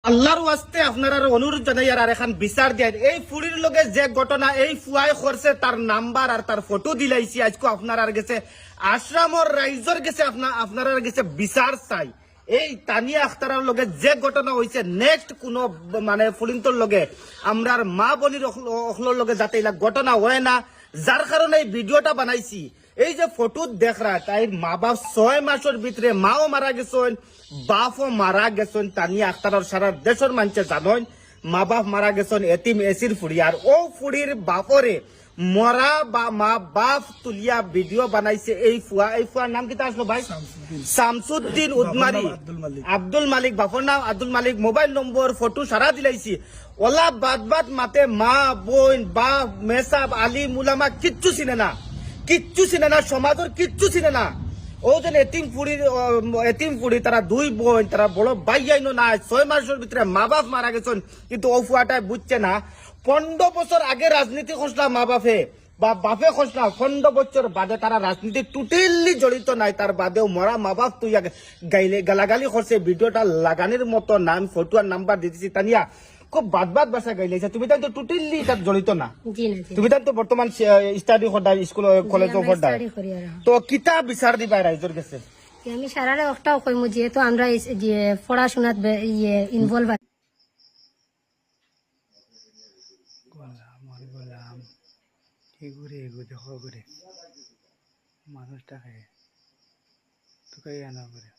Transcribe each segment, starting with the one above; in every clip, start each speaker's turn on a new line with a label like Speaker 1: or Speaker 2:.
Speaker 1: আল্লাহর ওয়াস্তে আপনারা অনুরোধ জানাই আর এখন বিচার দেন এই ফুড়ির লগে যে ঘটনা এই ফুয়াই করছে তার নাম্বার আর তার ফটো দিলাইছি আজকে আপনার গেছে আশ্রমর রাইজর গেছে আপনার গেছে বিচার চাই এই তানিয়া আখতারের লগে যে ঘটনা হয়েছে নেক্সট কোন মানে ফুলিন্তর লগে আমরার মা বনির অখলোর লগে যাতে এলা ঘটনা হয় না যার কারণে এই ভিডিওটা বানাইছি এই যে ফটো দেখ রা তাই মা বাপ 6 মাসের ভিতরে মাও মারা গেছেন বাপও মারা গেছেন তানিয়া আখতারের সারা দেশের মানুষে জানেন মা বাপ মারা গেছেন এতিম এসির ফুড়ি আর ও ফুড়ির বাপরে মরা বা মা বাপ তুলিয়া ভিডিও বানাইছে এই ফুয়ার নাম কি আসলো ভাই শামসুদ্দিন উদমারি আব্দুল মালিক বাপর নাম আব্দুল মালিক মোবাইল নম্বর ফটো সারা দিলাইছি ওলা বাদ মাতে মা বোন বাপ মেসাব আলী মুলামা কিচ্ছু চিনে না সমাজের কিচ্ছু চিনে না ও যেন এতিম ফুড়ি তারা দুই বোন তারা বড় ভাই আইনো না 6 মাসের ভিতরে মা বাপ মারা গেছেন কিন্তু ও ফুয়াটাই বুঝছে না 15 বছর আগে রাজনীতি খসলা মা বাপে বা বাপে খসলা 15 বছর বাদে তারা রাজনীতি টোটালি জড়িত নাই তার বাদেও মরা মা বাপ তুই গাইলে গালাগালি করছে ভিডিওটা লাগানির মতো নাম ফটো আর নাম্বার দিতেছি তানিয়া খুব বাদ বাসা গাইলেছে তুমি তো টোটালি তার জড়িত না তুমি তো বর্তমান স্টাডি করডা স্কুল কলেজ করডা তো কিতা বিচার দিবা রাইজর কাছে
Speaker 2: আমি সারারে একটাও কইমু যেহেতু আমরা যে পড়াশোনাত ইনভলভ
Speaker 3: গোলাম এগুরে দেখো করে মানুষটাকে তোকে আনা করে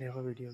Speaker 3: দেখো ভিডিও